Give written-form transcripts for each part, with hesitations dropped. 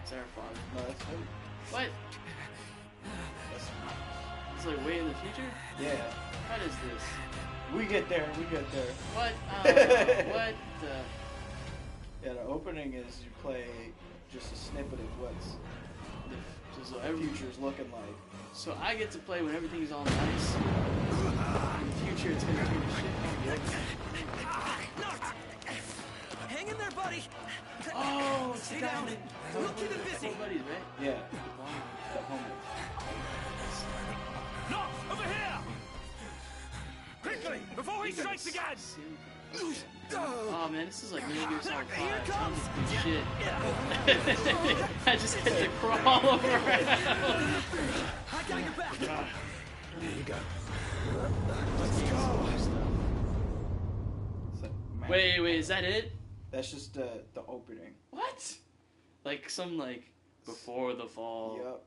Is that our father? No, that's him. What? That's It's like way in the future? yeah. What is this? We get there. We get there. What? What the... Yeah, the opening is you play just a snippet of what's So the future's looking like. So I get to play when everything's all nice. In the future, it's gonna turn to shit. Hang in there, buddy. Oh, it's Stay down. We'll keep it busy. Buddies, right? Yeah. The homeless. No, over here! Quickly, before he strikes again! Oh man, this is like Metal Gear Solid 5. Here comes. Shit. I just had to crawl over. I got your back. There you go. Let's go. It's like magic. Wait, is that it? That's just the opening. What? Like some like before the fall. Yep.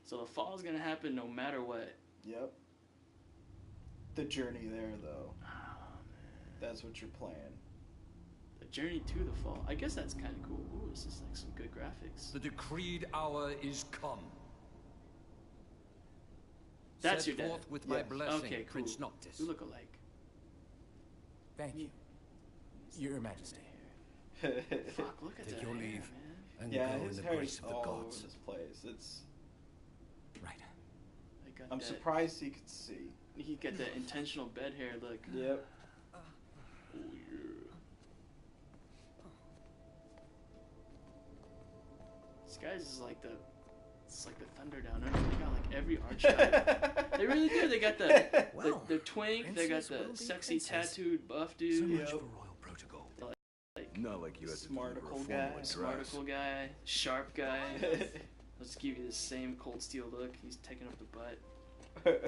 So the fall's gonna happen no matter what. Yep. The journey there, though. Oh man. That's what you're playing. The journey to the fall. I guess that's kind of cool. Ooh, this is like some good graphics. The decreed hour is come. That's Set your dad. forth with my Yes. blessing, Okay, cool. Prince Noctis. We look alike. Thank you, Your Majesty. Fuck, look at Take that your hair, leave. man. And Yeah, go in his the hair's grace of the all gods. over this place. It's. Right. They got I'm that- surprised he could see. He got the intentional bed hair look. Yep. Oh yeah. This guy's is like the. It's like the Thunder Down Under. They got like every archetype. They really do. They got Well, the twink. They got princess will the be sexy princess. tattooed buff So dude. much Yep. for royal protocol. Like Not like you had to deliver a Smarticle formal guy. address. smarticle guy, sharp guy. Let's give you the same Cold Steel look. He's taking up the butt.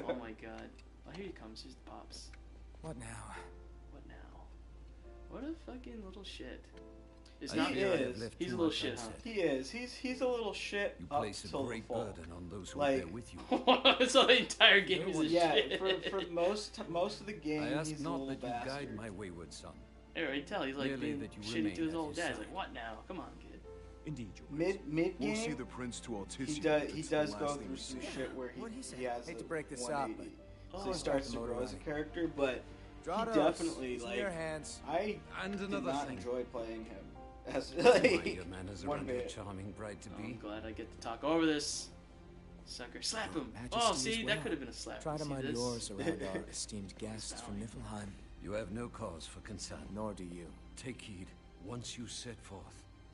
Oh my god. Oh, here he comes. Here's the pops. What now? What now? What a fucking little shit. It's He not is. me. Left He's a too little much shit, huh? unsaid. He is. He's a little shit You up place a till the great fall. burden on those who Like- are there with you. So the entire game is a Yeah, shit. for most of the game, I ask he's a not little that you bastard. guide my wayward son. I already tell. He's like Merely being that you shitty remain to his at old his dad. He's side. like, what now? Come on, kid. Indeed, your grace. Mid We'll see game, the prince to Altissia. he That's the does last go thing through we some see. shit where What'd he he say? has Hate a to break this up, 180. but- So he Oh, starts the to motor grow as a running. character, but Draw he it definitely It's in your like hands. I And did another not thing. enjoy playing him as My like your manners are one under a bit. charming bride to I'm be. glad I get to talk over this. Sucker. Slap him. Majesty Oh, as see? well. That could have been a slap. Try to See mind this? yours around our esteemed guests from Niflheim. You have no cause for concern. Nor do you. Take heed. Once you set forth,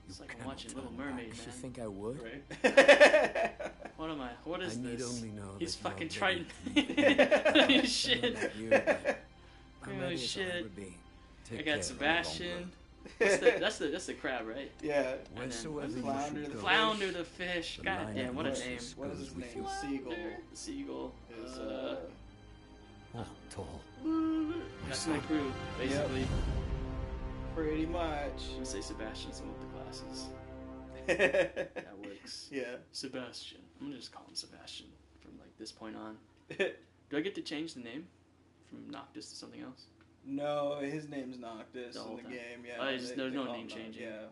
you It's like I'm cannot watching turn Little back. Mermaid, You man. think I would? Right? What am I? What is I need this? only know He's that you are fucking Triton. ready Holy shit. Not you, but I'm Oh, ready as shit. I'll ever be. Take I care, got Sebastian. Longer. That's the crab, right? Yeah. Wheresoever you Flounder should the go. Flounder the fish. The God line damn, of what a justice name. What is goes his with name? you. Seagull The seagull. is Oh, tall. That's my crew, basically. pretty much. I'm gonna say Sebastian's the one with the glasses. That works. Yeah. Sebastian. I'm gonna just call him Sebastian from like this point on. Do I get to change the name from Noctis to something else? No, his name's Noctis The whole in the time. game. Yeah. Oh, there's no call name him changing. Yeah.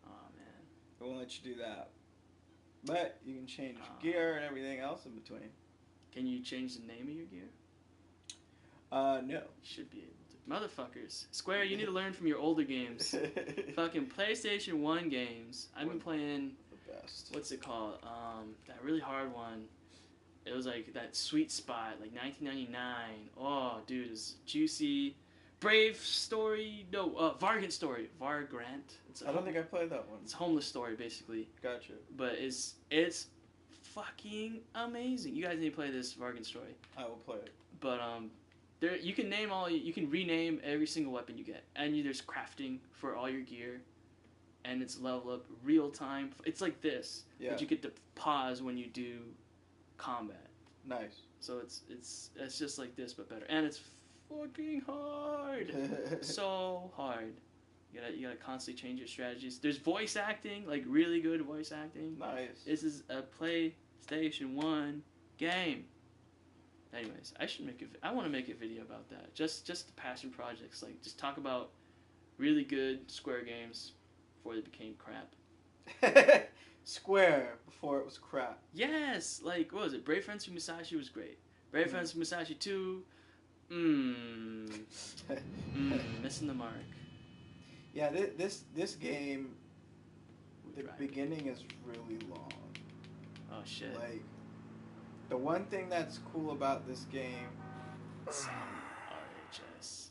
Oh man. They won't let you do that. But you can change Ah. gear and everything else in between. Can you change the name of your gear? No. You should be able to. Motherfuckers. Square, you need to learn from your older games. Fucking PlayStation 1 games. I've been playing, The best. what's it called? That really hard one. It was like that sweet spot, like 1999. Oh, dude, it's juicy. Brave Story, no, Vargant Story. Vargrant. I don't think I played that one. It's a homeless story, basically. Gotcha. But it's fucking amazing. You guys need to play this Vargant Story. I will play it. But there you can name you can rename every single weapon you get, and there's crafting for all your gear, and it's level up real time. It's like this, Yeah. but you get to pause when you do combat. Nice. So it's just like this but better, and it's fucking hard, so hard. You gotta constantly change your strategies. There's voice acting, like really good voice acting. Nice. This is a PlayStation 1 game. Anyways, I want to make a video about that. Just the passion projects, like just talk about really good Square games before they became crap. Square square before it was crap. Yes, like what was it? Brave Friends from Musashi was great. Brave Friends from Musashi 2, missing the mark. Yeah, this game, the Right. beginning is really long. Oh shit. Like, the one thing that's cool about this game, RHS.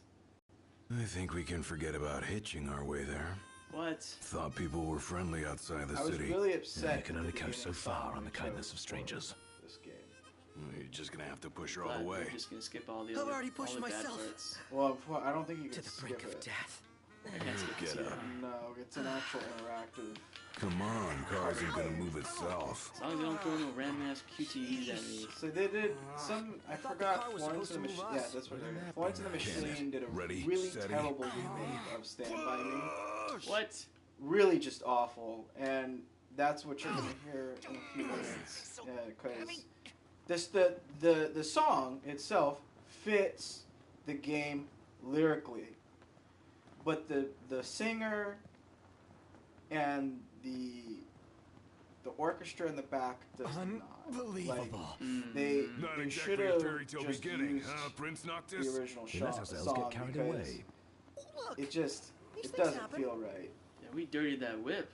I think we can forget about hitching our way there. What? Thought people were friendly outside the I was city. really upset. You can only go so far on the kindness of strangers. This game. You're just gonna have to push her all Glad the way. we're just gonna skip all the I've other, already pushed all the bad myself. parts. Well, I don't think you To can the skip brink of it. death. I can't skip this Get either. up. No, it's an actual interactive. Come on, car isn't gonna move itself. As long as they don't throw no random ass QTEs at me. So they did some. I thought the forgot car was Florence and the supposed to Machine. move Yeah, us. that's what What they're. happened? Florence and the Machine did a Ready, really steady. terrible remake of Stand By Me. What? Really just awful, and that's what you're gonna hear in a few minutes. Because this the song itself fits the game lyrically, but the singer and the orchestra in the back does not. Unbelievable. Mm. They Not should exactly a have fairy tale just beginning, used huh, Prince the Noctis? original You let song ourselves get carried because away. Look, it just These it things doesn't happen. feel right. Yeah, we dirtied that whip.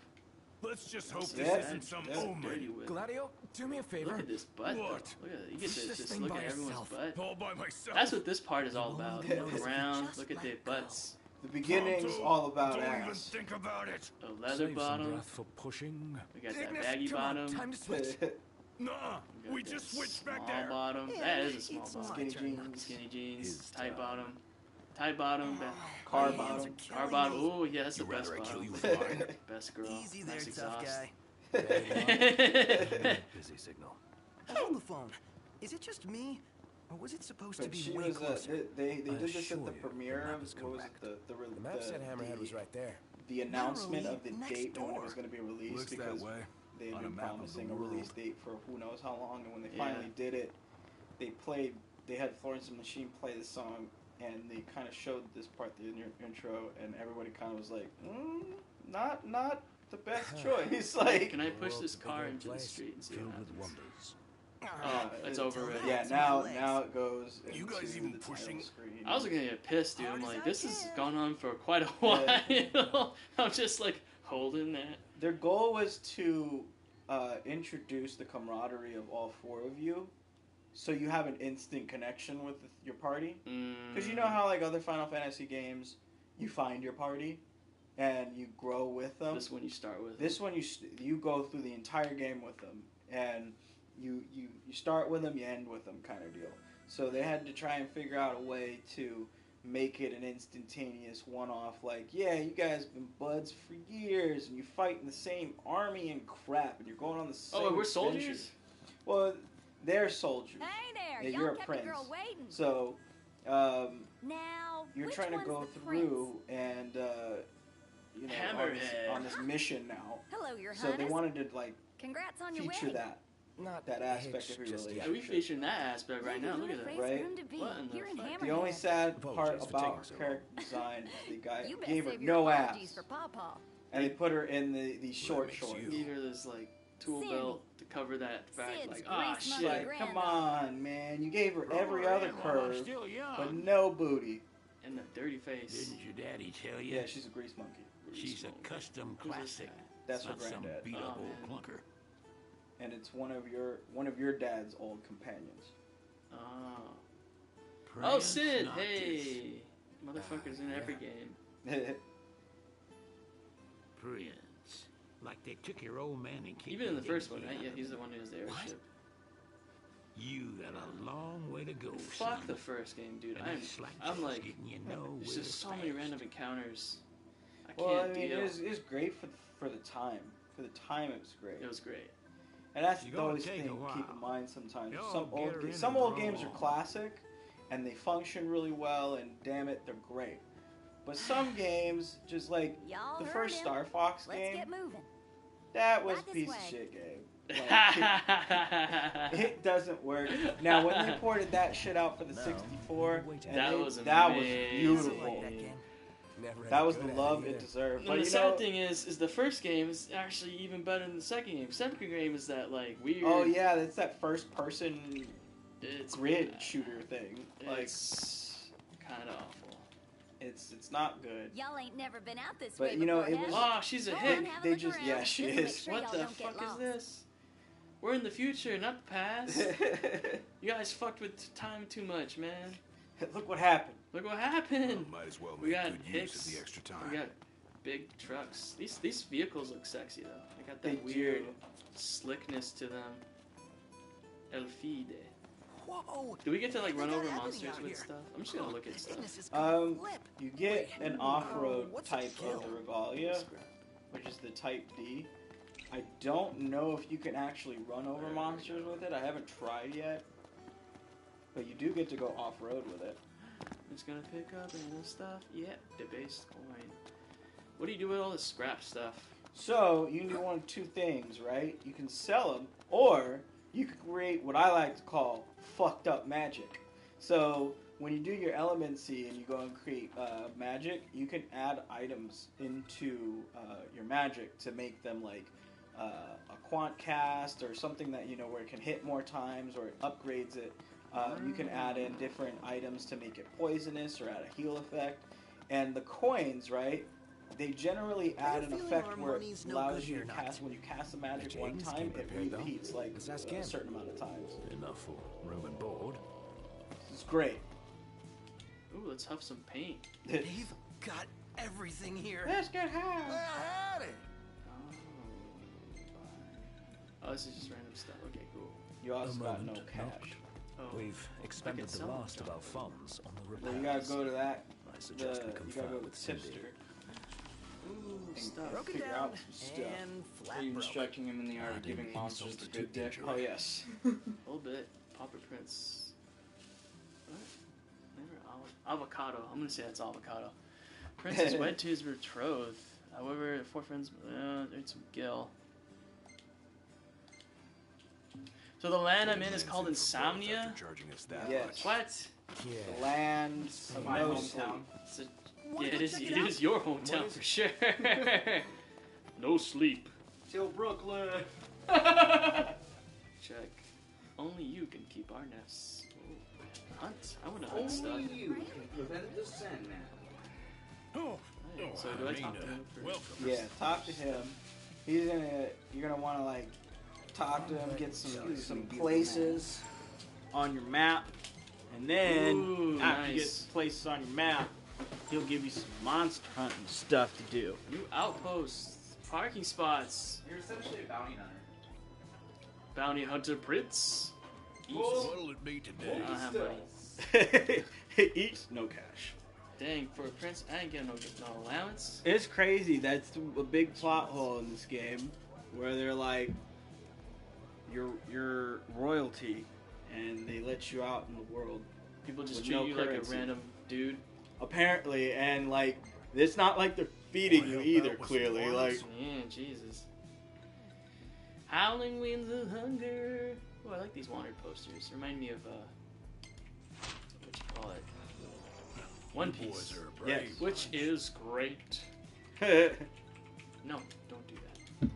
Let's just hope Yeah, this isn't some yeah. omen. Dirty whip. Gladio, do me a favor. Look at this butt. though. What? Look at it. You get Push to this just thing look by at everyone's yourself. butt. All by myself. That's what this part is all You about. won't Look notice if you around, just look at let their go. butts. The beginning's Pronto. all about Don't even ass. think about it. A leather Save some bottom. breath for pushing. We got that Ignis, baggy come on, bottom. time to switch. Nuh-uh. got We that just switched back small there. bottom. Yeah, That is a small it's bottom. my Skinny turn, jeans. Skinny jeans, His tight turn. bottom. Tight bottom. Car My hands bottom. are Car killing bottom. me. Oh, yeah, that's the You best rather I kill bottom. you flying? Best girl. Easy there, Nice tough exhaust. guy. Busy signal. Hold the phone. Is it just me, or was it supposed to But be she way was closer? they I did this assure at the you, premiere the map of is what was it correct. The map said Hammerhead was right there. the announcement of the Literally date when it next was going to be released Looks that because way. they had On a been map of the promising a release world. date for who knows how long, and when they Yeah. finally did it, they had Florence and the Machine play the song, and they kind of showed this part in your intro, and everybody kind of was like, not the best choice. Like, Can I push World's this a big car old into the place, street and see Filled what with happens? wonders. Oh, it's over already. yeah, now it goes. You into guys even the title pushing? screen. I was gonna get pissed, dude. I'm Hard as like, I this has can. gone on for quite a while. I'm just like holding that. Their goal was to introduce the camaraderie of all four of you, so you have an instant connection with your party. Because you know how like other Final Fantasy games, you find your party, and you grow with them. This one you start with. This one you go through the entire game with them, and you start with them, you end with them, kind of deal. So they had to try and figure out a way to make it an instantaneous one-off. Like, yeah, you guys have been buds for years, and you fight in the same army and crap, and you're going on the same. Oh, we're adventures. soldiers. Well, they're soldiers. Hey there, Yeah, y'all you're a kept prince. the girl waiting. So, Now, you're which trying to one's go the through and Hammerhead. on this mission now. Prince? Hello, your So they highness. wanted to like Congrats on your feature wedding. Not that aspect hitched of your just yet. Yeah, we relationship. featuring that aspect right now. Look at that. Nice Right? room to be. What in the You're in fuck? Hammerhead. The only sad Apologies part for about taking her so long. character design is they You better gave her save your no apologies ass, for Pawpaw. and they put her in the short makes shorts. you. Gave her this like tool Sandy. belt to cover that back. Sid's Like, ah, grease shit. monkey Like, granddaughter. come on, man! You gave her every other curve, Still young. but no booty. And that dirty face. Didn't your daddy tell you? Yeah, she's a grease monkey. She's a custom Who's this classic. guy? That's her Not some granddad, beat up Oh, old man. clunker. and it's one of your dad's old companions. Oh. Oh, Prince Sid! Noctis. Hey! Motherfuckers in every game. Prince. Like they took your old man and kicked Even in the him, first didn't one, right? they? Yeah, he's the one who has the airship. You got a long way to go, Fuck son. the first game, dude. And this slack I'm jaw's like, getting you there's nowhere just so many fast. random encounters. I can't Well, I mean, deal. it's great for the time. For the time, it was great. It was great. And that's You the gotta always take thing a to keep in while. mind sometimes. Y'all Some get old, her in some and old games are draw. classic, and they function really well, and damn it, they're great. But some games, just like Y'all the heard first him. Star Fox Let's game, get moving. that was Right a this piece way. of shit game. Like, it doesn't work. Now, when they ported that shit out for the 64, and That they- was that was amazing. beautiful. That game. never any That was good the at love it it either. deserved. And But the you sad know, thing is the first game is actually even better than the second game. Second game is that like weird. oh yeah, that's that first person it's grid shooter thing. Like It's kind of awful. it's not good. Y'all ain't never been out this But, way you know, before, it was- have Oh, she's a Go hit. on, have a They look just- around, yeah, she just to is. make sure What y'all the don't get fuck is lost. this? We're in the future, not the past. You guys fucked with time too much, man. Look what happened. Look what happened. Might as well We make got good use Hicks. of the extra time. We got big trucks. These vehicles look sexy though. They got They that weird do. slickness to them. El Fide. Whoa! Do we get to like run What's over happening monsters out with here? stuff? I'm just gonna look at stuff. Goodness, it's gonna flip. You get an off-road what's type a kill? of the Regalia, which is the Type D. I don't know if you can actually run over monsters with it. I haven't tried yet. But you do get to go off-road with it. I'm just gonna pick up and this stuff. Yep, debased coin. What do you do with all this scrap stuff? So, you can do one of two things, right? You can sell them, or you can create what I like to call fucked up magic. So, when you do your elemency and you go and create magic, you can add items into your magic to make them like a quant cast or something that, you know, where it can hit more times or it upgrades it. You can add in different items to make it poisonous or add a heal effect. And the coins, right? They generally add an feeling effect our where it money's no allows good you here, to not? cast, when you cast a magic Hey, one James, time, keep it prepared, though. repeats like Let's ask a him. certain amount of times. Enough for room and board. It's great. Ooh, let's huff some paint. They've got everything here. Let's get high. I had it. Oh, this is just random stuff. Okay, cool. You also got no moment cash. knocked. Oh, We've expended the sell them. last of our funds on the Well, repairs. you gotta go to that. I suggest we You gotta confirm go with with Cindy. Tipster ooh, and stuff. Broken figure down out some stuff. and Are flat you broke. instructing him in the art of Adding giving monsters insult the to good dick? injury. Oh yes. A little bit. Pauper Prince. What? Never avocado. I'm gonna say that's avocado. Prince is wed to his betrothed. However, four friends. There's some Gil. So the land I'm in is called Insomnia. After charging us that Yes. much. What? Yeah. The land of My no hometown. sleep. It's a, Wanna yeah, go it is. check It it out? is your hometown What is for sure. No sleep. Till Brooklyn. Check. Only you can keep our nests. Ooh, hunt. I want to hunt stuff. Only you can prevent the Sandman. Alright, so do I talk to him first? Yeah, talk to him. He's gonna. You're gonna want to like talk to him, get some places on your map, and then Ooh, after you nice. get places on your map, he'll give you some monster hunting stuff to do. New outposts, parking spots, You're essentially a bounty hunter. bounty hunter Prince. Eat. What'll it be today? I don't have money. He eats no cash. Dang, for a prince, I ain't getting no allowance. It's crazy. That's a big plot hole in this game, where they're like, you're royalty, and they let you out in the world. People just With treat no you currency. like a random dude. Apparently, and like, it's not like they're feeding you either. out with Clearly, some like, Yeah, Jesus. Howling winds of hunger. Oh, I like these wanted posters. Remind me of what you call it? One You boys Piece. are a Yes. brave Which bunch. is great. No, don't do that.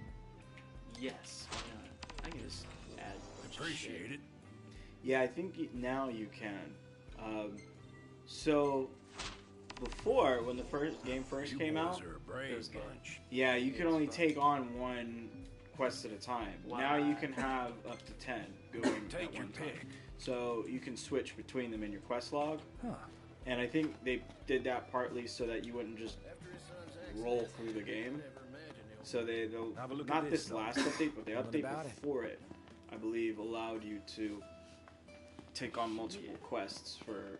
Yes, why not? I can just add a bunch of Appreciate shit. it. yeah, I think now you can. So before, when the game first You came boys out, are a It brave was good. bunch. yeah, you could It's only fun. take on one quest at a time. Now you Wow. can have up to 10 going Take at your one time. pick. So you can switch between them in your quest log. Huh. And I think they did that partly so that you wouldn't just roll through the game. So they'll Have a look not at this this, last update, but the What update about it? before it, I believe, allowed you to take on multiple quests for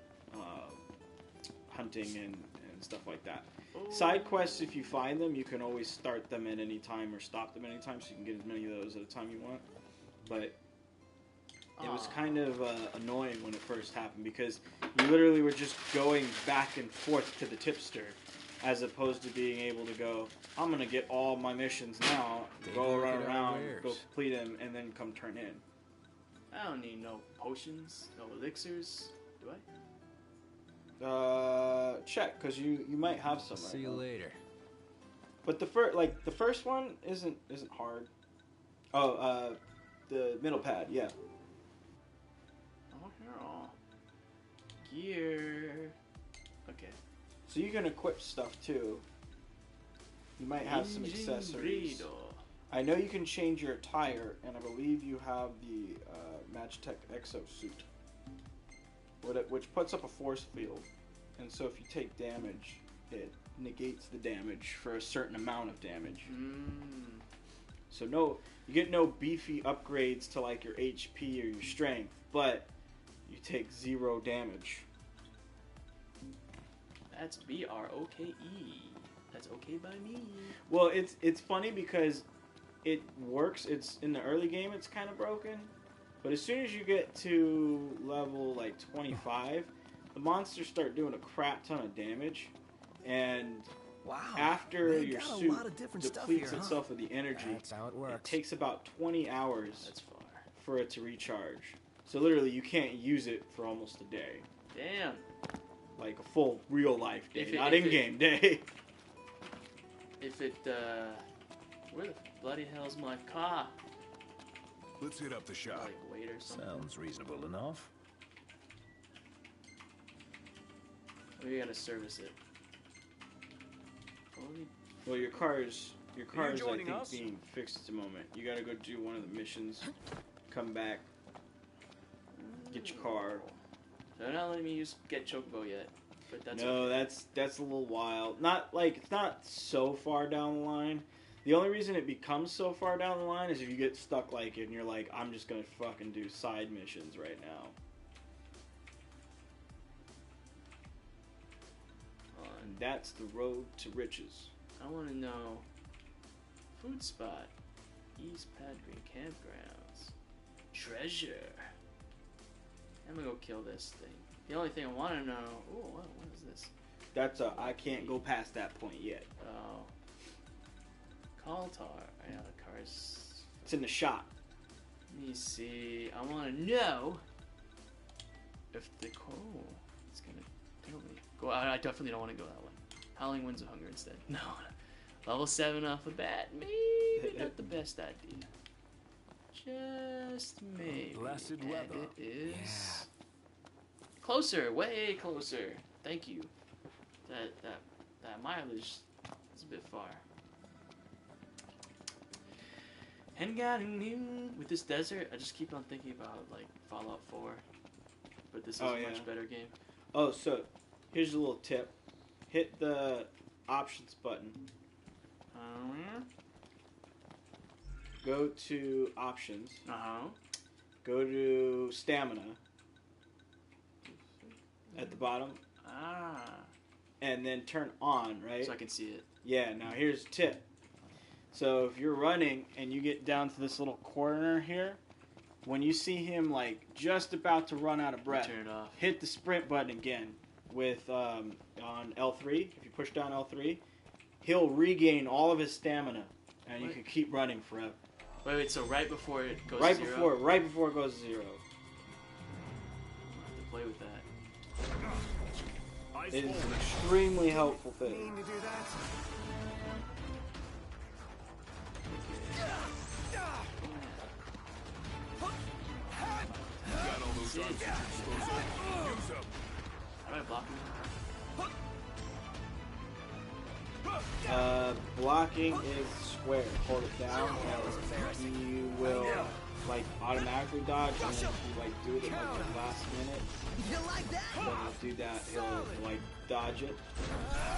hunting and stuff like that. Side quests, if you find them, you can always start them at any time or stop them at any time, so you can get as many of those at a time you want. But it was kind of annoying when it first happened because you literally were just going back and forth to the tipster as opposed to being able to go, I'm going to get all my missions now, go look run at our around, wares. go complete them, and then come turn in. I don't need no potions, no elixirs. Do I? Check, because you might have some. See right you now. later. But the first one isn't hard. Oh, the middle pad, yeah. Oh, here, all. Gear. Okay. So you can equip stuff too. You might have some accessories. I know you can change your attire, and I believe you have the Magitech exosuit, which puts up a force field, and so if you take damage, it negates the damage for a certain amount of damage. So you get no beefy upgrades to like your HP or your strength, but you take 0 damage. That's BROKE. That's okay by me. Well, it's funny because it works. It's in the early game, it's kind of broken, but as soon as you get to level like 25, the monsters start doing a crap ton of damage, and after your suit depletes itself of the energy, That's how it works. it takes about 20 hours That's far. for it to recharge. So literally, you can't use it for almost a day, Damn. like a full real life day, If it- not if in-game day. If it, where the bloody hell's my car? Let's hit up the shop. Like, wait or something. Sounds reasonable enough. We gotta service it. Only Well, your car is I joining think us? being fixed at the moment. You gotta go do one of the missions, come back, get your car. They're not letting me get Chocobo yet, but that's No, okay. that's a little while. Not like it's not so far down the line. The only reason it becomes so far down the line is if you get stuck like it and you're like, I'm just gonna fucking do side missions right now. And that's the road to riches. I want to know food spot, East Pad Green Campgrounds, treasure. I'm gonna go kill this thing. The only thing I want to know. Oh, what is this? That's I can't go past that point yet. Oh, Kaltar. I got a car's. It's in the shop. Let me see. I want to know if the it's gonna tell me. Go. I definitely don't want to go that way. Howling Winds of Hunger instead. No. Level 7 off the bat. Maybe not the best idea. Just maybe. Blessed And weather. it is closer, way closer. Thank you. That mileage is a bit far. And got a new with this desert. I just keep on thinking about like Fallout 4, but this is Oh, a yeah. much better game. Oh, so here's a little tip. Hit the options button. Go to options. Go to stamina. At the bottom. And then turn on, right? So I can see it. Yeah, now here's a tip. So if you're running and you get down to this little corner here, when you see him like just about to run out of breath, Turn it off. hit the sprint button again with on L3. If you push down L3, he'll regain all of his stamina, and you can keep running forever. Wait, so right before it goes Right to zero? before it goes to 0. I'll have to play with that. It is an extremely helpful thing. Mean to do that? Got all those arms at your disposal. Use them. How do I block him? Blocking is square. Hold it down, and you will like automatically dodge, and then if you like do it at like the last minute, You like that? then you'll do that. He'll like dodge it,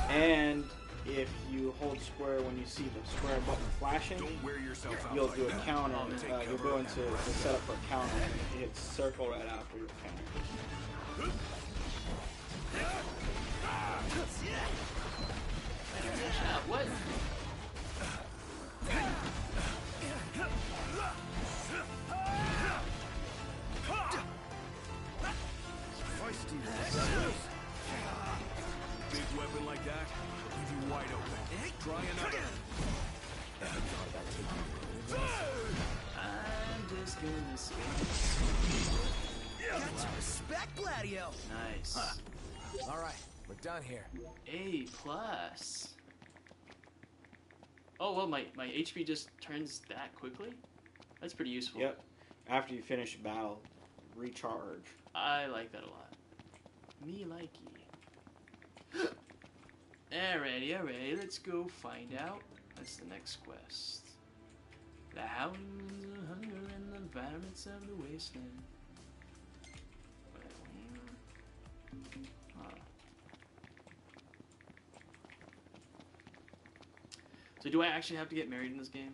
and if you hold square when you see the square button flashing, Don't wear yourself out you'll like do a that. counter. Take You'll cover go and into the setup for a counter, and if you hit circle right after your counter. What? Big weapon like that will leave you wide open. Try another. I'm just gonna Got to respect Gladio. Nice. All right, we're done here. A plus. Oh well, my HP just turns that quickly. That's pretty useful. Yep. After you finish a battle, recharge. I like that a lot. Me likey. Alrighty, let's go find out. That's the next quest. The hounds of hunger and the environments of the wasteland. Huh. So do I actually have to get married in this game?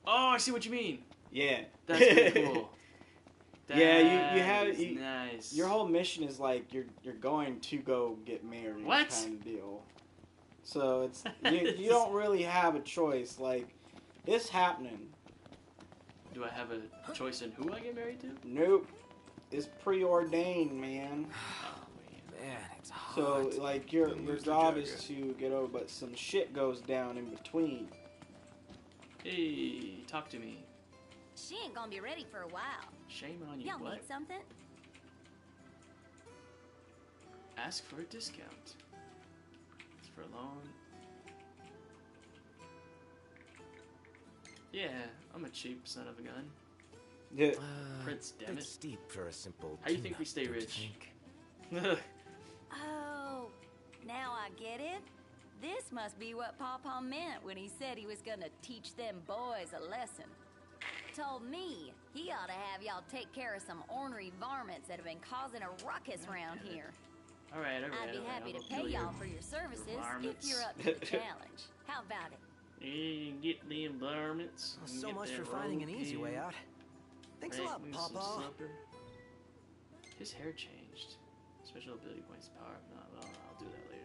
Oh, I see what you mean. Yeah. That's pretty cool. Yeah, you have That is nice. Your whole mission is like you're going to go get married. What? Kind of deal. So it's you don't really have a choice. Like it's happening. Do I have a choice in who I get married to? Nope. It's preordained, man. Man, it's hot. So like your job is to get over, but some shit goes down in between. Hey, talk to me. She ain't gonna be ready for a while. Shame on you. Y'all What? need something? Ask for a discount. It's for a loan. Yeah, I'm a cheap son of a gun. Yeah. Prince, damn Bit it. steep for a simple. How do you think tune-up, we stay don't you rich? think? Oh, now I get it. This must be what Pawpaw meant when he said he was gonna teach them boys a lesson. Told me he ought to have y'all take care of some ornery varmints that have been causing a ruckus around here. Alright. I'd be happy to I'll pay kill y'all for your services if varmints. you're up to the challenge. How about it? Yeah, you can get the varmints. Well, you can so get much that for finding an easy way roadkill, out. Thanks a make lot, me some Pawpaw. supper. His hair changed. Special ability points power. No, well, I'll do that later.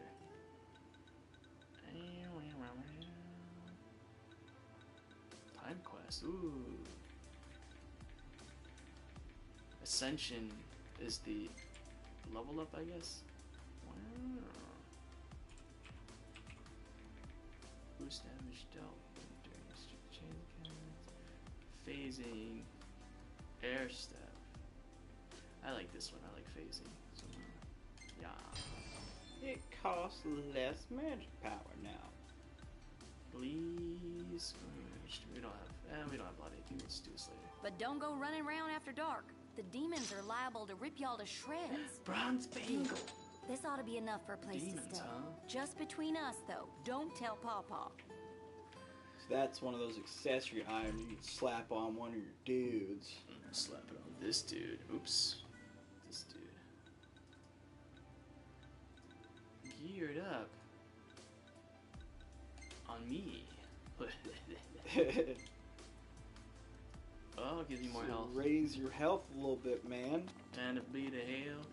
Time quest. Ooh. Ascension is the level up, I guess. Wow. Boost damage dealt during a strict chain mechanics. Phasing. Air step. I like this one. I like phasing. So, yeah. It costs less magic power now. Please. We don't have a lot of AP. Let's do this later. But don't go running around after dark. The demons are liable to rip y'all to shreds. Bronze bangle. This ought to be enough for a place Demons, to stay. huh? Just between us, though. Don't tell Pawpaw. So that's one of those accessory items you can slap on one of your dudes. Slap it on this dude. Oops. This dude. Geared up. On me. Oh, give you more So health. raise your health a little bit, man. And it be to hell.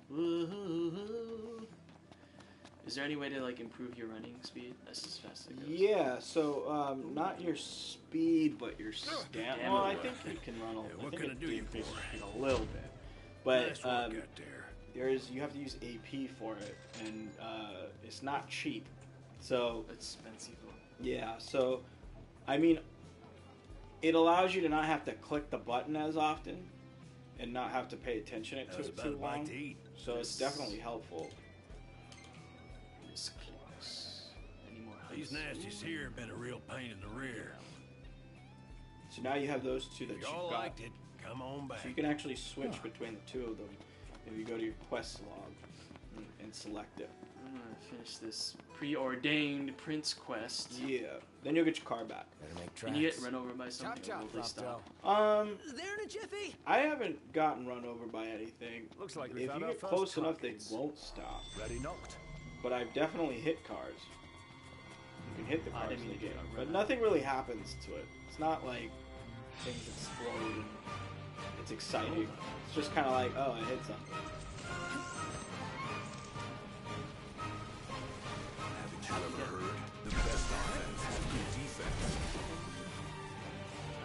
Woo-hoo-hoo. Is there any way to like improve your running speed? That's as fast as it goes. Yeah, so not your speed, but your stamina. Well, I think you can run a, what I think can it I do you decreases for? it a little bit. But Nice work out there. you have to use AP for it, and it's not cheap. So It's expensive. yeah, so I mean, it allows you to not have to click the button as often, and not have to pay attention to That was it about too a bite long. to eat. So it's definitely helpful. This close. Any more These health? nasties here have been a real pain in the rear. So now you have those two that If you've y'all got. liked it, come on back. So you can actually switch between the two of them if you go to your quest log and select it. I'm gonna finish this preordained prince quest. Yeah. Then you'll get your car back. Better make tracks. Can you get run over by something? Chop or will chop, they Prompto. stop? There in a jiffy. I haven't gotten run over by anything. Looks like we If found you our get first close enough, they targets. won't stop. Ready knocked. But I've definitely hit cars. You can hit the I cars didn't in the mean to game, get but run nothing really happens to it. It's not like things explode and it's exciting. It's just kind of like, oh, I hit something. Haven't you ever heard? The best offense has good defense.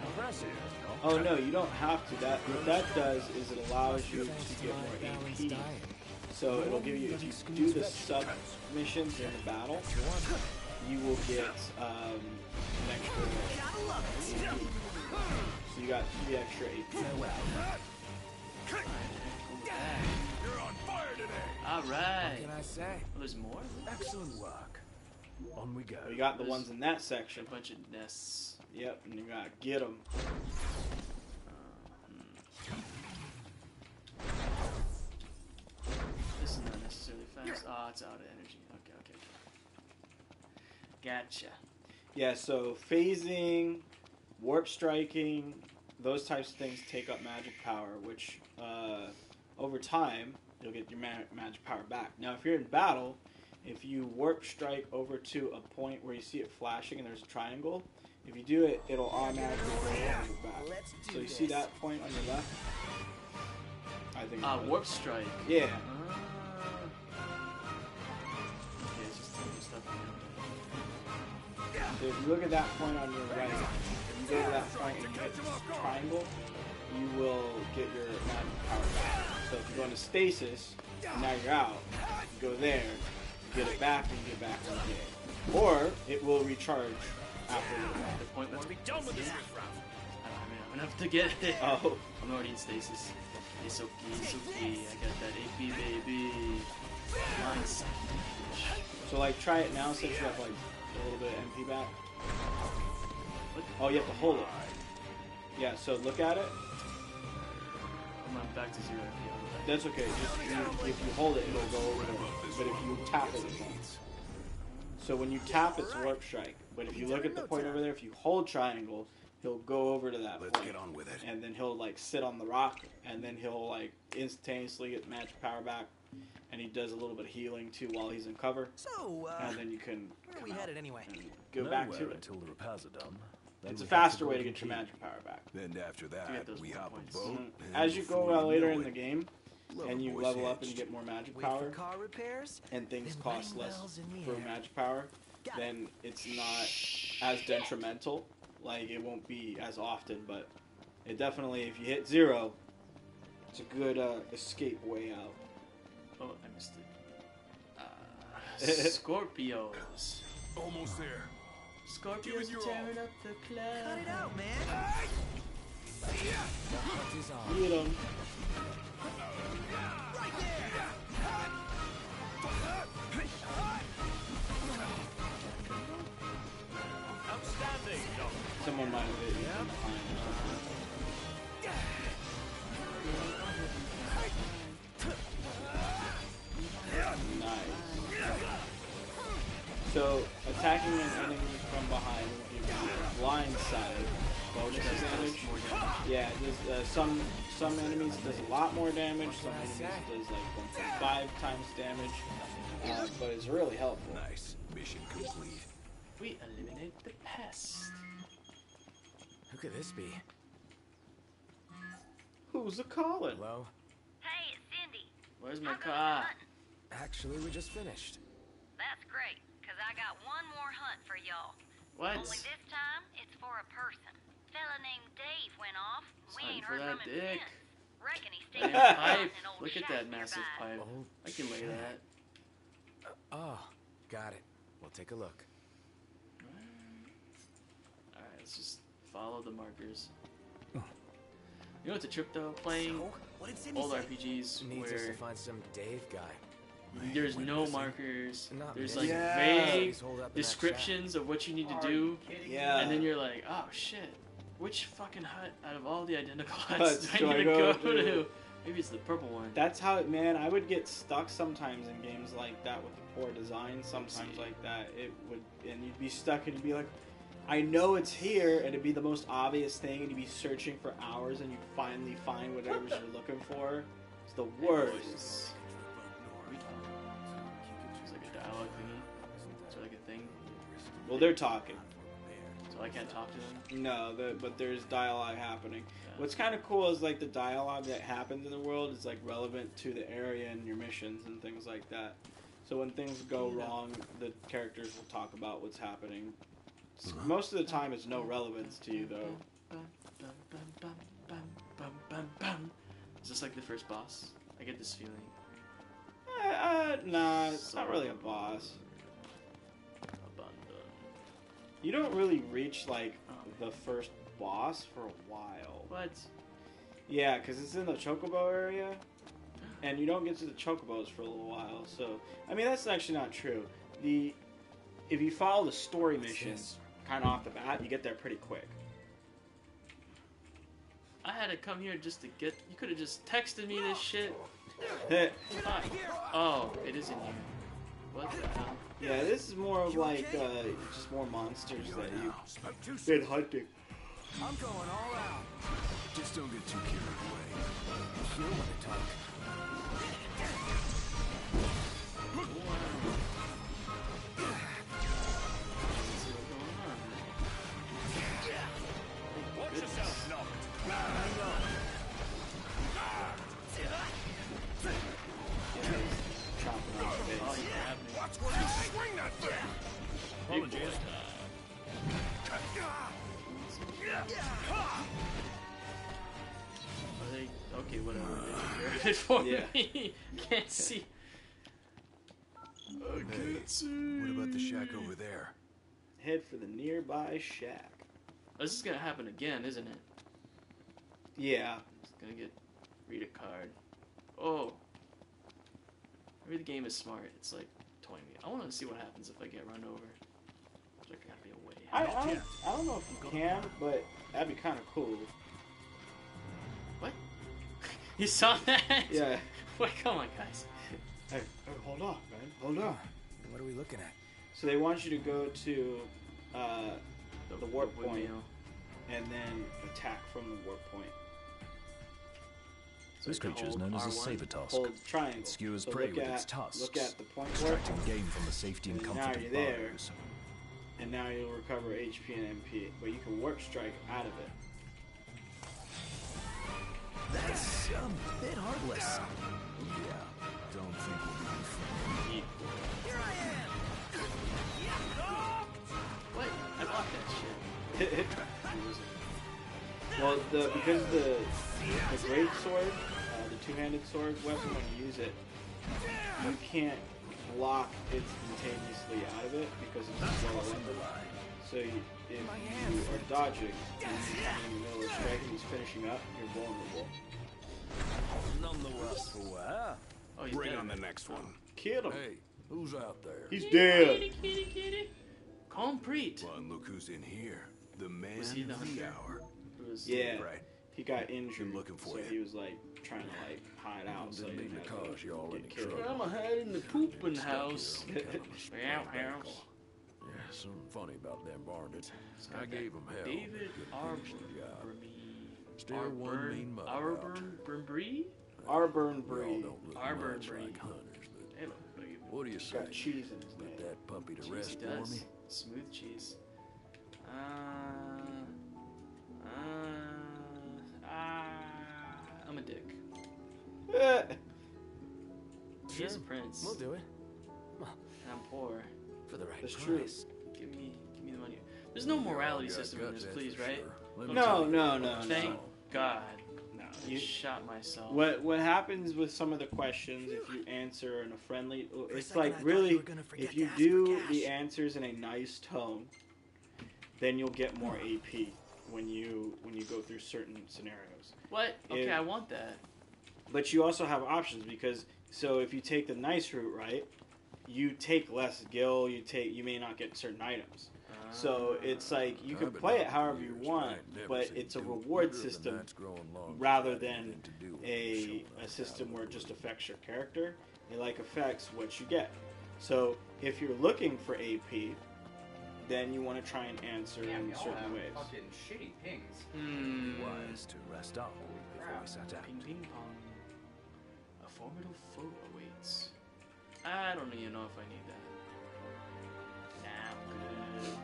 Impressive. Oh no, you don't have to. What that does is it allows you to get more AP. So it'll give you, if you do the sub missions in the battle, you will get an extra AP. So you got 3 extra AP. You're on fire today. All What right. can I say? Oh, there's more. Excellent work. On we go. We got the There's- ones in that A section. bunch of nests. Yep, and you gotta get them. This is not necessarily fast. Oh, it's out of energy. Okay. Gotcha. Yeah, so phasing, warp striking, those types of things take up magic power, which over time you'll get your magic power back. Now, if you're in battle, if you warp strike over to a point where you see it flashing and there's a triangle, if you do it, it'll automatically go over back. Let's do So you see this. that point on your left? I think. Warp strike. Yeah. Okay, it's just taking stuff So if you look at that point on your right, if you go to that point and you hit this triangle, you will get your magic power back. So if you go into stasis, and now you're out, you go there, you get it back, and you get back on the game. Or it will recharge after you're back. The point Let's where be done with this riffraff. I don't have enough to get it. Oh, I'm already in stasis. It's okay. I got that AP baby. Nice. so like try it now since you have like a little bit of MP back. What? Oh, you have to hold it. Yeah, so look at it. I'm back to 0 MP. I'm back. That's okay. Just if you hold it, it'll go over there. But if you tap it, it won't. So when you tap, it's warp strike. But if you look at the point over there, if you hold triangle, he'll go over to that Let's point. get on with it. And then he'll like sit on the rock, and then he'll like instantaneously get magic power back. And he does a little bit of healing too while he's in cover. So, And then you can where are we come out headed anyway? and go back Nowhere to it. until the repairs are done. Then It's a we have faster the way to golden get your key. magic power back. Then after To get that, those we hop points. a boat. Mhm. and As you go before out later know in the it, game, Lover and you Boy's level up and you hitched. get more magic Wait power, for car repairs? and things Then cost ring less bells in the for air. magic power, Got it. then it's not as detrimental. Like, it won't be as often, but it definitely, if you hit 0, it's a good escape way out. Oh, I missed it. Scorpios. Almost there. Scorpios your are tearing up the Cut cloud. it out, man! The hunt is on. Get 'em. Outstanding, Doc. Someone might have hit you from behind or something. Nice. So, attacking an enemy from behind will give you a blind side bonus advantage. Yeah, there's, some enemies does a lot more damage, some enemies does like 1.5 times damage, but it's really helpful. Nice. Mission complete. We eliminate the pest. Who could this be? Who's a calling? Hello? Hey, it's Cindy. Where's my How goes the car? hunting? Actually, we just finished. That's great, because I got one more hunt for y'all. What? Only this time, it's for a person. Fella named Dave went off. We Time ain't for heard that from him dick. since. Reckon he Damn stayed pipe. in an old Look at shack that massive nearby. pipe. Oh, I can lay shit. that. Oh, got it. We'll take a look. Alright, let's just follow the markers. You know what's a trip though? Playing So, what did Cindy old say? RPGs Needs us to where find some Dave guy. there's no markers, Not there's missing. like Yeah. vague He's holed up in that descriptions of what you need to Are do, you kidding me? Yeah. and then you're like, oh shit, which fucking hut out of all the identical huts Huts do I need to go to? Maybe it's the purple one. That's how it, man, I would get stuck sometimes in games like that with the poor design. Sometimes like that, it would, and you'd be stuck and you'd be like, I know it's here, and it'd be the most obvious thing, and you'd be searching for hours, and you'd finally find whatever you're looking for. It's the worst. It's like a dialogue thingy. Is there like a thing? Well, they're talking. So I can't talk to them? No, but there's dialogue happening. What's kind of cool is like the dialogue that happens in the world is like relevant to the area and your missions and things like that. So when things go wrong, the characters will talk about what's happening. Most of the time, it's no relevance to you though. Is this like the first boss? I get this feeling. Nah, it's not really a boss. Abandon. You don't really reach like the first boss for a while. What? Yeah, because it's in the Chocobo area. and you don't get to the chocobos for a little while. So, I mean, that's actually not true. If you follow the story missions kind of off the bat, you get there pretty quick. I had to come here just to get. You could have just texted me this shit. Fuck. Oh, it is in here. What the hell? Yeah, this is more of like just more monsters that you've been hunting. I'm going all out. Just don't get too carried away. You want to talk? Watch yourself, Noct. Chopping off the Oh, face. you grabbed me. Watch where you swing that thing! Apologies. Are they okay? Whatever. They grabbed it for me. Can't see. I can't see. What about the shack over there? Head for the nearby shack. This is gonna happen again, isn't it? Yeah. It's gonna read a card. Oh. Maybe the game is smart. It's like toying me. I want to see what happens if I get run over. There's gotta be a way. I don't know if you can, but that'd be kind of cool. What? You saw that? Yeah. Wait, come on, guys. Hey, hold on, man. Hold on. What are we looking at? So they want you to go to the warp point windmill. and then attack from the warp point. So This I can creature is hold known as a R1. saber tusk. Hold triangle. Skewers So prey look with at, its tusks, Look at the point warp, extracting game from the safety and And now comfort of you're there. burrows. and now you'll recover HP and MP. But you can warp strike out of it. That's a bit heartless. Yeah, don't think we'll be friends. Here I am. What? I blocked that shit. Well, because the great sword, the two-handed sword weapon, when you use it, you can't block instantaneously out of it because it's a slower weapon. So if you are dodging and he's in the middle of striking, he's finishing up, you're vulnerable. None the worse for wear. Oh, he's Bring dead. on the next one. Kill him. Hey, who's out there? He's dead. Kitty, kitty, kitty. Complete. Well, and look who's in here. The man Was he the of the hunter? hour. It was- Yeah. Right. He got injured, Been looking for so you. he was like trying to like hide out. So he Didn't mean didn't to have cause you all get any killed. trouble. I'm a hide in the pooping house. Meow, house. Yeah, something funny about them varmints. It's got I gave them hell. David Still one mean mother out. Arburn Arburn We all Breed. don't look Arburn much Breed. like hunters, but Hello, baby. what do you say? Got cheese in his Put name. that puppy to Cheese rest he for does. me? Smooth cheese. I'm a dick. He's a prince. We'll do it. And I'm poor. For the right That's true. price. Give me the money. There's no morality Got system in guts, this, that's please, for right? sure. Let me No, tell you. no. Thank God. No. You shot myself. What happens with some of the questions if you answer in a friendly? a It's second, I like thought really, you were gonna forget if you to ask do for the cash. answers in a nice tone, then you'll get more AP when you go through certain scenarios. What? Okay, If- I want that. But you also have options because if you take the nice route, right, you take less gil. You may not get certain items. So it's like you can I've been play it out however for you years, but I want, ain't never but seen it's a you do reward either of the system nights growing long rather had than anything to do with a showing us system how where it to just live. affects your character. It like affects what you get. So if you're looking for AP, then you want to try and answer in certain ways. fucking shitty pings. Wise to rest up before we set out. Ping ping pong. A formidable foe awaits. I don't even know if I need that. Nah, I'm good.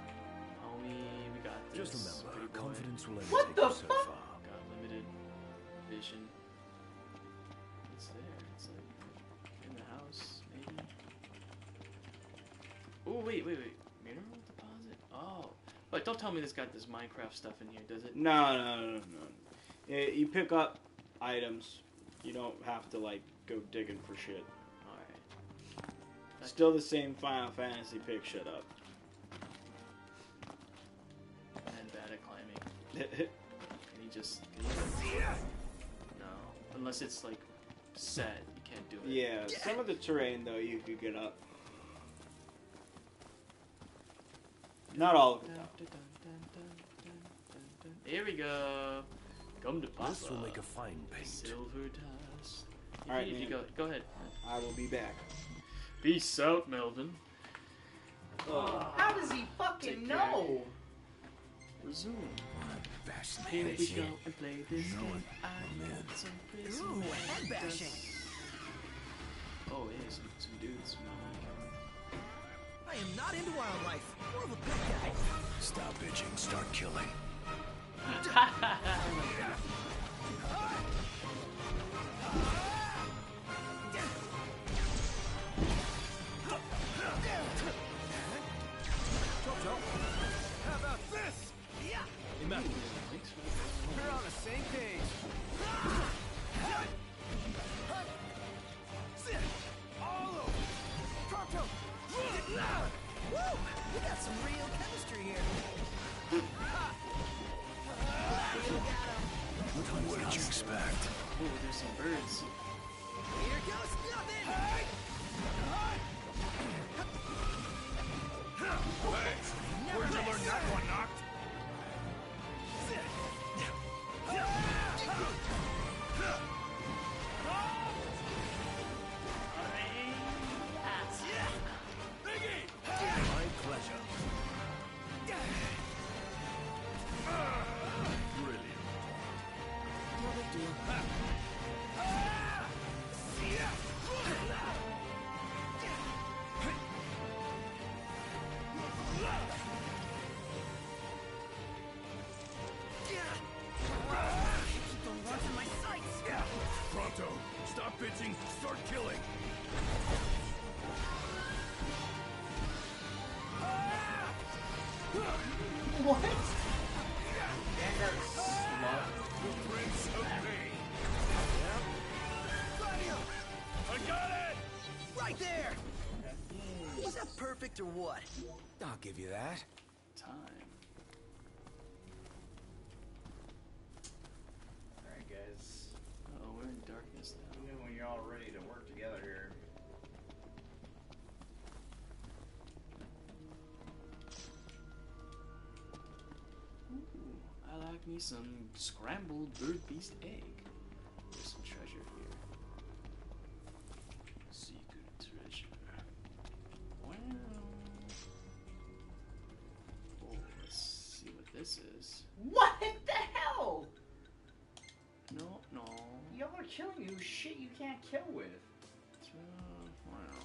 Homie, we got this. Just remember, Pretty boy. confidence will only What take the you so fuck? far. Got limited vision. It's there. It's like in the house, maybe. Oh wait. Mineral deposit. Oh, but don't tell me this got this Minecraft stuff in here, does it? No. You pick up items. You don't have to like go digging for shit. All right. Still the same Final Fantasy pick shit up. And bad at climbing. Can he just? No, unless it's like set. You can't do it. Yeah, some of the terrain though you could get up. Not all of it though. Here we go. Come to Papa. This will make a fine paint. Silver dust. All right, If you man. go ahead. I will be back. Peace out, Melvin. How does he fucking know? Resume. Here Fascinating. we go and play this game. I man. some Ooh, prison head bashing. Oh, yeah, some dudes. I am not into wildlife. More of a pet guy. Stop bitching, start killing. How about this? Yeah. Imagine. We're on the same page. All over. Pronto. Woo! We got some real chemistry here. What did you expect? Oh, there's some birds. Here goes nothing. Where'd you learn that one, Knocked? My pleasure. Brilliant. Don't run from my sights. Pronto, stop bitching, start killing. What? Vanguard's slow. The Prince of Pain. I got it! Right there. Was that perfect or what? I'll give you that. Time. Alright, guys. Oh, we're in darkness now. Let me know when you're all ready to work together here. Ooh, I like me some scrambled bird beast egg. There's some treasure here. Secret treasure. Wow. Oh, let's see what this is. What the hell? No, no. Y'all are killing me with shit you can't kill with. Wow.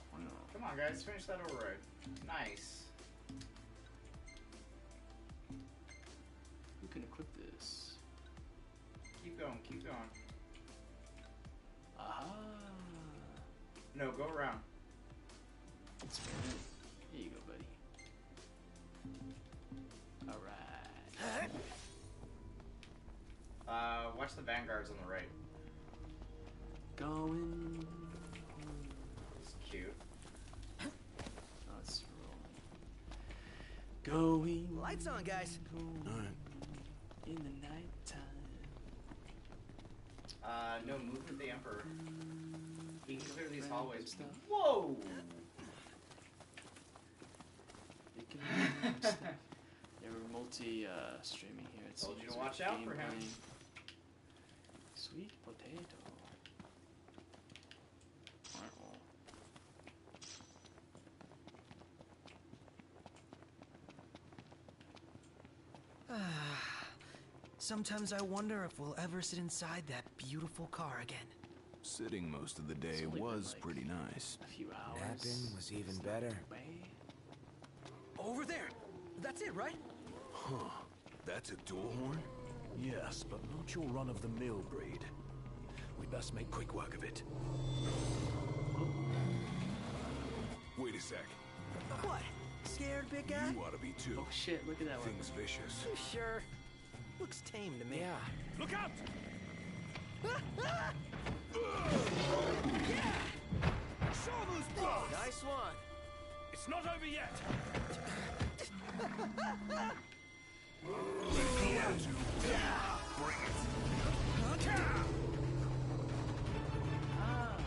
Come on, guys, finish that override. Nice. Who can equip this? Keep going, keep going. Aha! No, go around. Spin it. Here you go, buddy. Alright. Watch the vanguards on the right. Going. It's cute. Oh, it's rolling. Going. Lights on, guys. Going in the nighttime. No, move with the Emperor. He can clear these Random hallways. stuff. Whoa! It can be random stuff. Yeah, we're multi-streaming here. It Told you seems to with watch out for him. gameplay. Sweet potato. Sometimes I wonder if we'll ever sit inside that beautiful car again. Sitting most of the day It's only been, was like, pretty nice. A few hours. Napping was even It's not better. too bad. Over there. That's it, right? Huh. That's a dual horn? Yes, but not your run-of-the-mill breed. We best make quick work of it. Wait a sec. What? Scared, big guy? You ought to be too. Oh shit, look at that one. Thing's vicious. You sure? Looks tame to me. Yeah. Look out! Shamu's blow! Nice one. It's not over yet! Ah.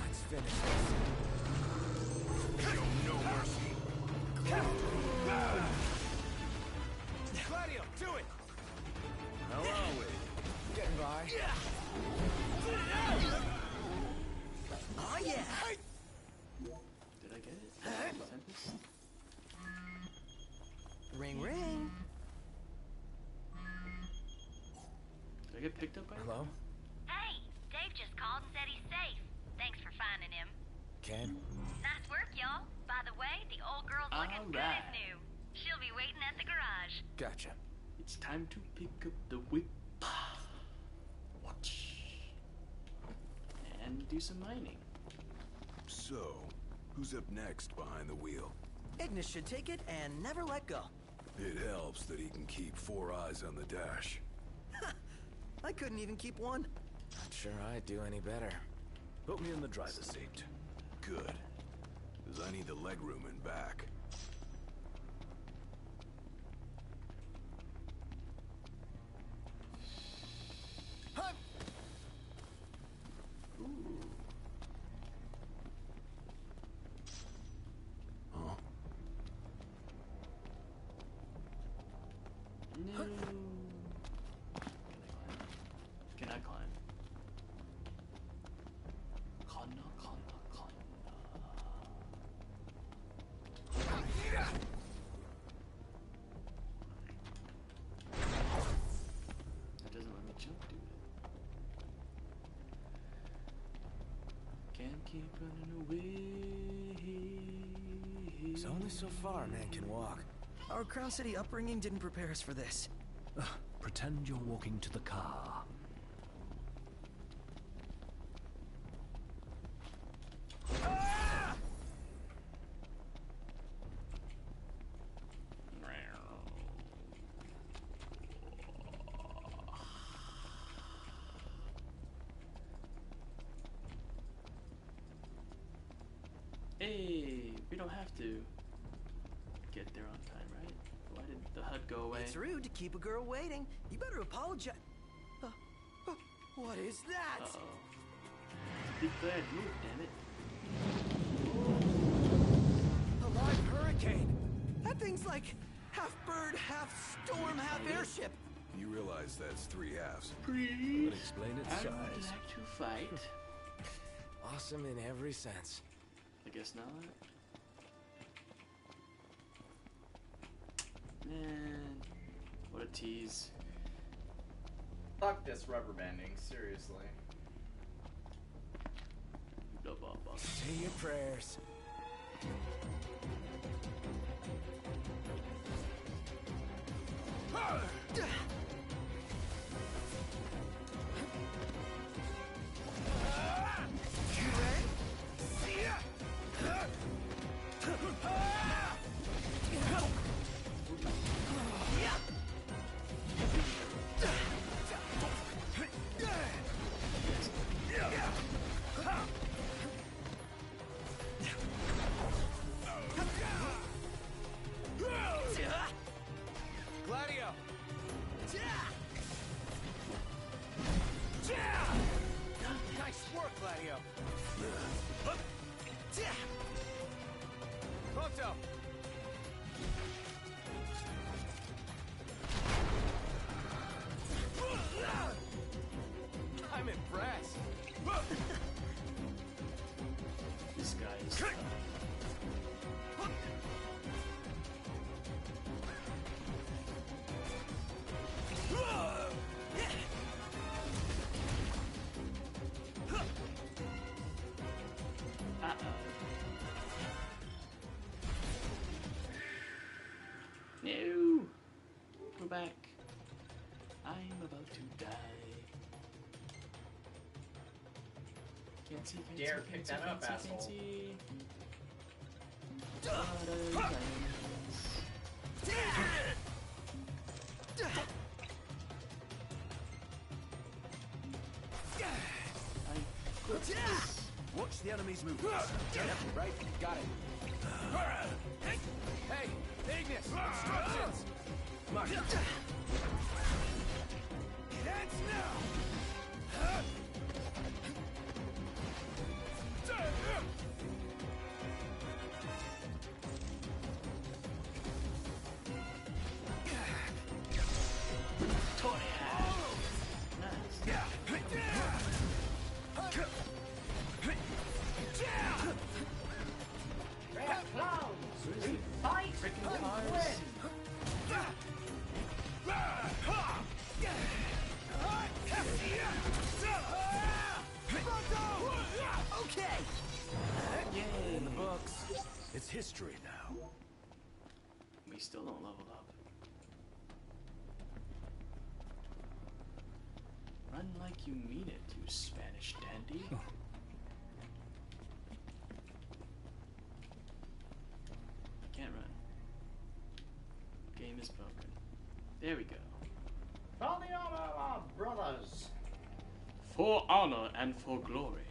Let's finish this. Show no mercy. Gladio, do it! How are we? Getting by. Oh yeah! Did I get it? Tempest? Ring ring. Did I get picked up by Hello? Hey, Dave just called and said he's safe. Thanks for finding him. Ken? Nice work, y'all. By the way, the old girl's looking good as Alright. new. She'll be waiting at the garage. Gotcha. It's time to pick up the whip. Watch. And do some mining. So, who's up next behind the wheel? Ignis should take it and never let go. It helps that he can keep 4 eyes on the dash. I couldn't even keep one. Not sure I'd do any better. Put me in the driver's seat. Good. Because I need the legroom in back. Huh? No. Can I climb? Kana. That doesn't let me jump, dude. Can't keep running away. It's only so far a man can walk. Our Crown City upbringing didn't prepare us for this. Pretend you're walking to the car. Hey, we don't have to get there on time, right? Why did the HUD go away? It's rude to keep a girl waiting. You better apologize. What is that? Uh-oh. Big bad move, damn it. A live hurricane. That thing's like half bird, half storm, half airship. You realize that's 3 halves. Please. Would explain its I would size. like to fight. Awesome in every sense. I guess not. Man, what a tease. Fuck this rubber banding, seriously. Blah, blah, blah. Say your prayers. Gladio! Nice work, Gladio! Pronto! I'm impressed. This guy is tough. No! Go back. I'm about to die. Can't see, can't Dare see, pick can't that up, see, asshole. can't see. What are Watch the enemy's movements. Right, got it. Hey, Ignis, instructions! Mark. Dance now! It's history now. We still don't level up. Run like you mean it, you Spanish dandy. Can't run. Game is broken. There we go. For the honor of our brothers. For honor and for glory.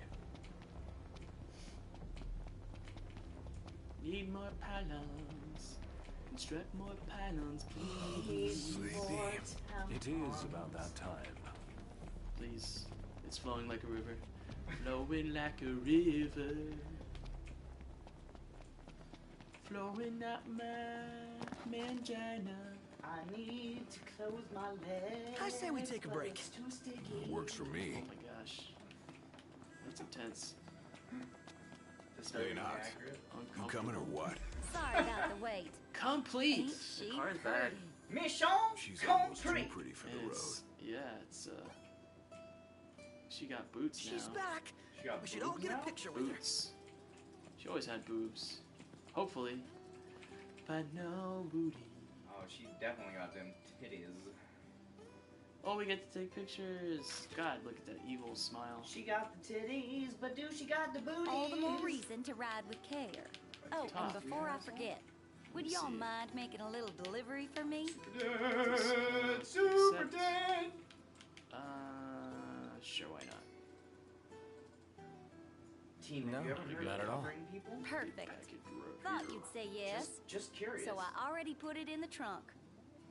Need more pylons. Construct more pylons, please. Sleepy. It is about that time. Please. It's flowing like a river. Flowing like a river. Flowing out my mangina. I need to close my legs. I say we take a break. It's too sticky. Works for me. Oh my gosh. That's intense. Hey, Knox. You coming or what? Sorry about the wait. Complete. Ain't she The car's back. pretty? Mission She's almost too complete. pretty for the road. It's, yeah, it's she got boots She's now. back. She got We should all boobs get a now? picture with her. Boots. She always had boobs. Hopefully. But no booty. Oh, she definitely got them titties. Oh, we get to take pictures. God, look at that evil smile. She got the titties, but do she got the booties? All the more reason to ride with care. Oh, and Tough. before I forget, would y'all see. mind making a little delivery for me? Dead, super Accept. dead. Sure, why not? Teen, No, have you ever heard not of at all. covering people? Perfect. Thought you'd say yes. Just curious. So I already put it in the trunk.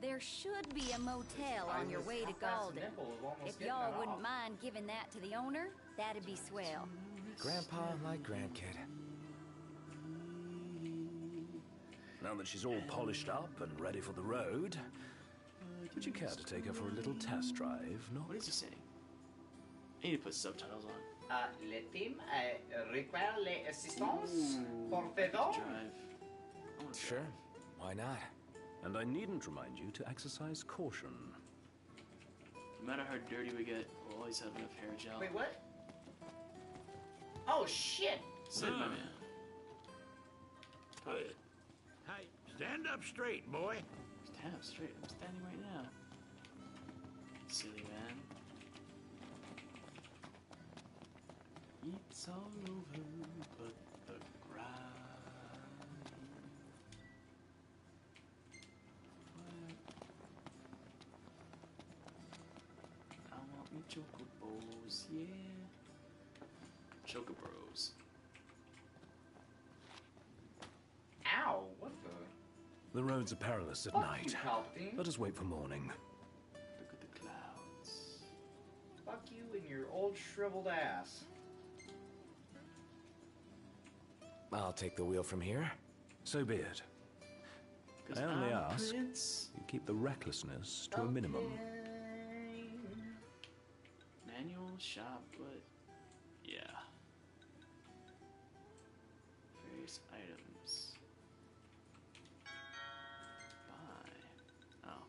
There should be a motel on your way to Golden. If y'all wouldn't mind giving that to the owner, that'd be swell. Grandpa, my grandkid. Now that she's all polished up and ready for the road, would you care to take her for a little test drive, no? What is he saying? I need to put subtitles on. Le team require l'assistance, Ooh, por favor. drive. I wanna Sure, drive. why not? And I needn't remind you to exercise caution. No matter how dirty we get, we'll always have enough hair gel. Wait, what? Oh shit! Sid, my man. Hey, stand up straight, boy. Stand up straight. I'm standing right now. Silly man. It's all over but the grind. I want me chocobos, yeah. Chocobros. Ow! What the? The roads are perilous at Fuck night. you, Palpatine. Let us wait for morning. Look at the clouds. Fuck you and your old shriveled ass. I'll take the wheel from here. So be it. 'Cause I only I'm a ask prince. you keep the recklessness to a minimum. Manual shop, but yeah. Various items. Buy. Oh.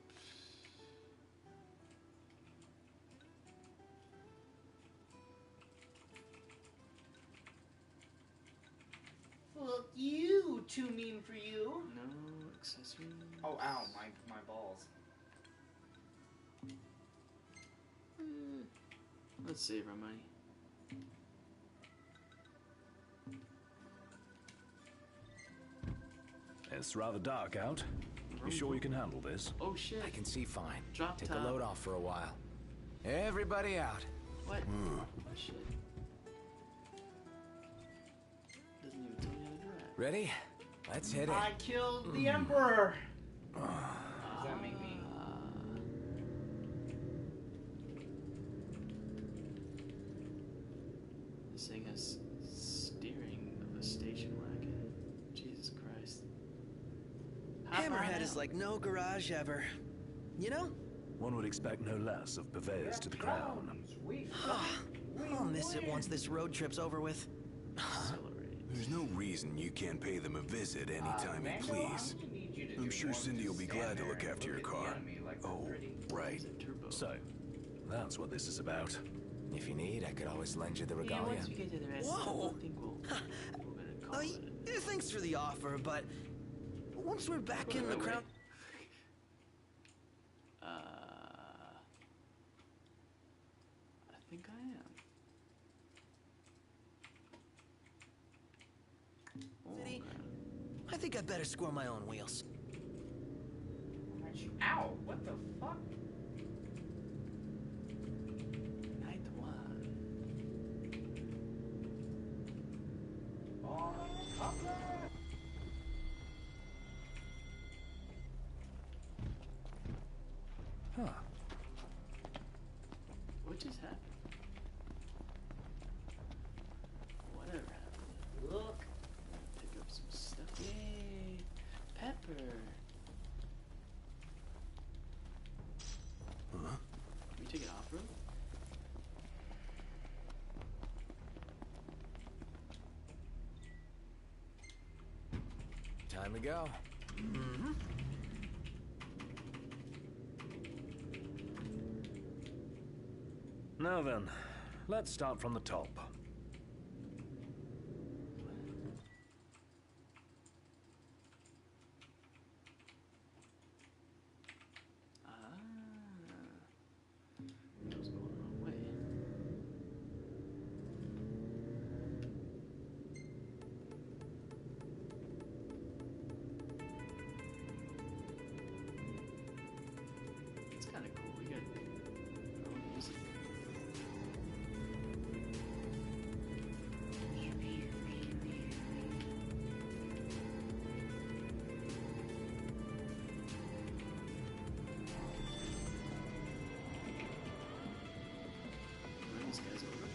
Fuck you! Too mean for you. No accessories. Oh, ow! My balls. Let's save our money. It's rather dark out. You sure you can handle this? Oh shit. I can see fine. Drop Take top. the load off for a while. Everybody out. What? Oh shit. Doesn't even tell me how to do that. Ready? Let's hit it. I killed the Emperor. Does that make me? This thing has steering of a station wagon. Jesus Christ. Hop on Hammerhead out. is like no garage ever. You know? One would expect no less of purveyors to the crown. I'll miss it once this road trip's over with. Accelerate. There's no reason you can't pay them a visit anytime you please. I'm sure Cindy will be glad to look after your car. Oh, right. Is it turbo? So, that's what this is about. If you need, I could always lend you the Yeah, regalia. once we get to the rest, Whoa. I think we'll get a car. Thanks for the offer, but once we're back in the crowd... I think I am. City, I think I better score my own wheels. Ow! What the fuck? Night one. Oh, Huh. What just happened? Whatever happened. Look. Pick up some stuff. Yay! Pepper. Huh? Can we take it off-road? Time to go. Mm-hmm. Now then, let's start from the top. That was going the wrong way. It's kind of cool. We got our own music. Run these guys over.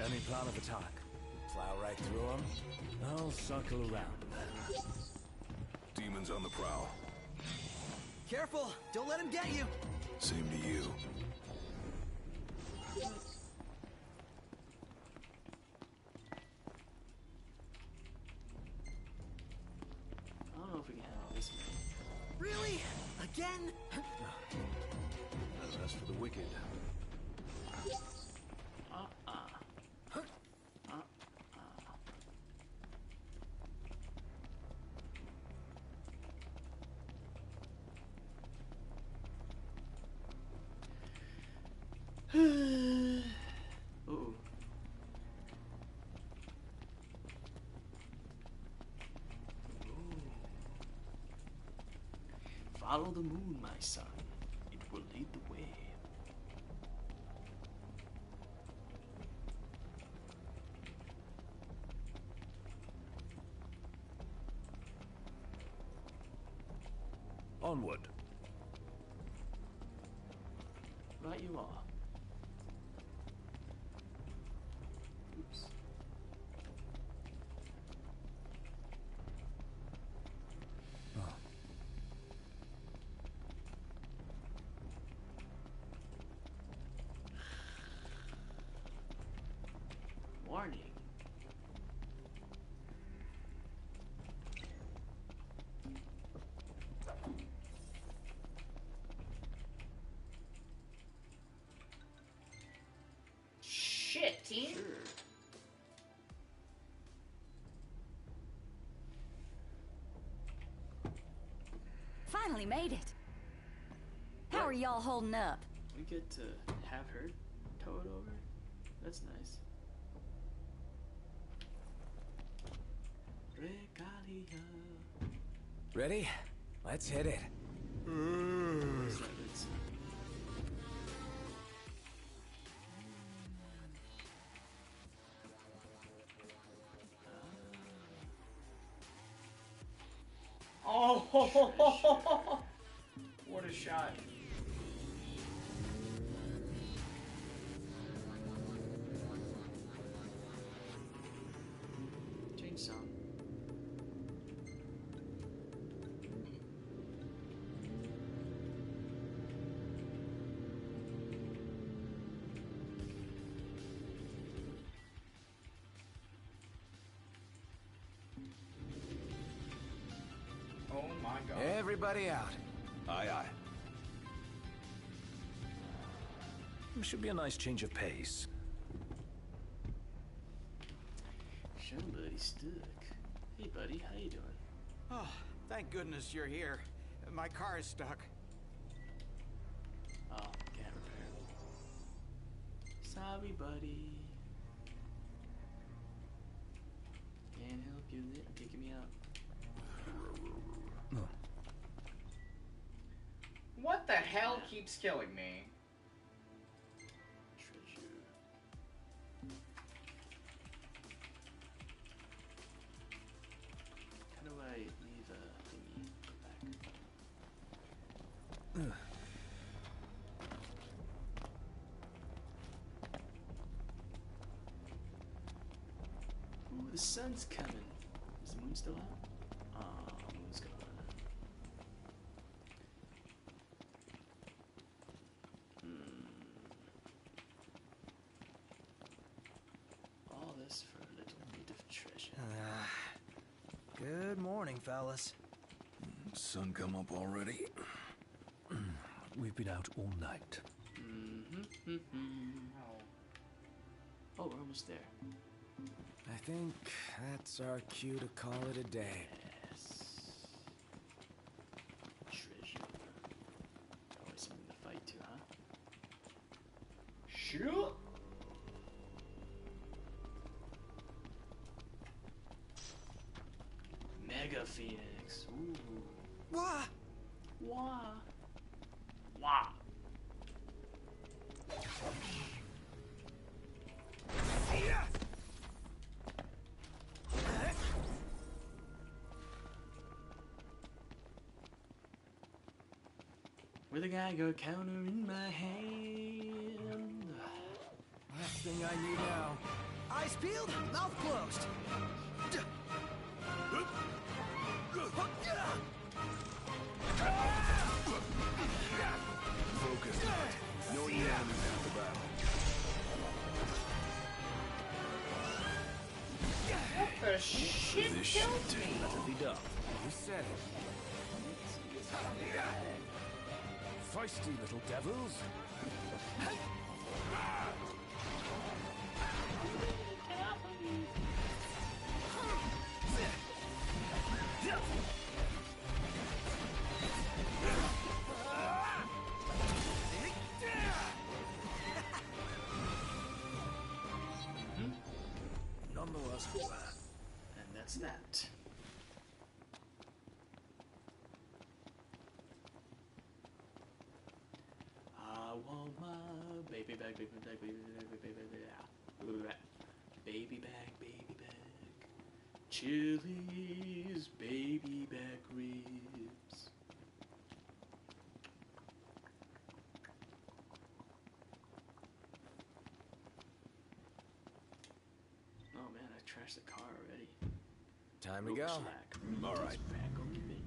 Any plan of attack? Plow right through them. I'll circle around. Demons on the prowl. Careful! Don't let him get you! Same to you. I don't know if we can handle this man. Really? Again? No rest for the wicked. Uh-oh. Follow the moon, my son. It will lead the way. Onward. Right you are. Oops. Warning. shit, team. Sure. Finally made it. How are y'all holding up? We get to have her tow it over. That's nice. Regalia. Ready? Let's hit it. What's that? It's, Oh, what a shot. change song. Oh my god. Everybody out. Aye, aye. Should be a nice change of pace. Somebody's stuck. Hey, buddy, how you doing? Oh, thank goodness you're here. My car is stuck. Oh, can't repair it. Sorry, buddy. Can't help you. Picking me up. What the hell keeps killing me? Treasure. How do I leave a thingy? Go back. Ooh, the sun's coming. Is the moon still out? Moon's gone. All this for a little bit of treasure. Good morning, fellas. Sun come up already? We've been out all night. Oh, we're almost there. I think that's our cue to call it a day. Yes. Treasure. Always something to fight to, huh? Shoot! Mega Phoenix. Ooh. Wah! Wah. Wah. With a Geiger counter in my hand. Last thing I need now. Eyes peeled, mouth closed. Focus. Knowing the enemy's half the battle. What the shit This killed should me? take Let it be done. You said it. Feisty little devils. None the worse for wear. And that's that. I want my baby back, baby back, baby back, baby back, baby back, baby back. Chili's baby back ribs. Oh man, I trashed the car already. Time to Rope go. slack. All right. Back on the menu.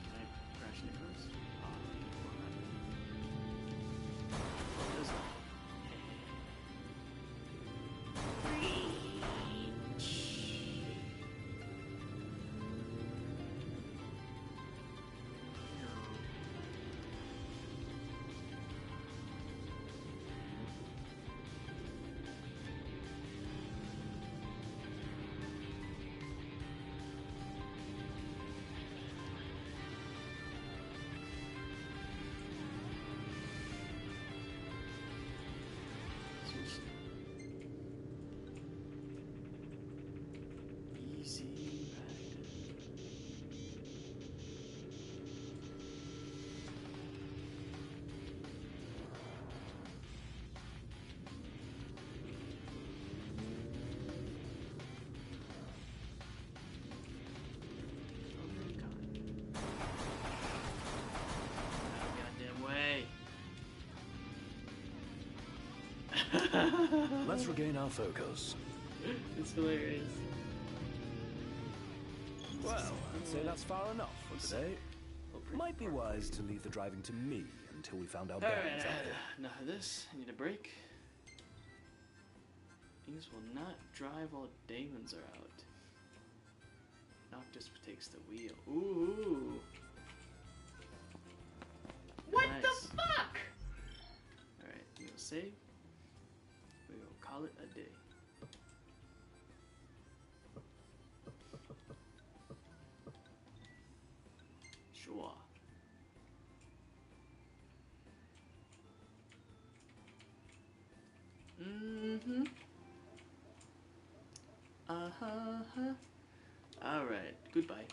Can I crash into cars? Does it? Easy goddamn way. Let's regain our focus. It's hilarious. Well, I'd say that's far enough for today. Might be wise to leave the driving to me until we found out Alright, bearings out there. enough of this. I need a break. Things will not drive while demons are out. Noctis takes the wheel. Ooh. What Nice. the fuck? Alright, we'll save. We will call it a day. Sure. Mm-hmm. Uh-huh. Alright, goodbye.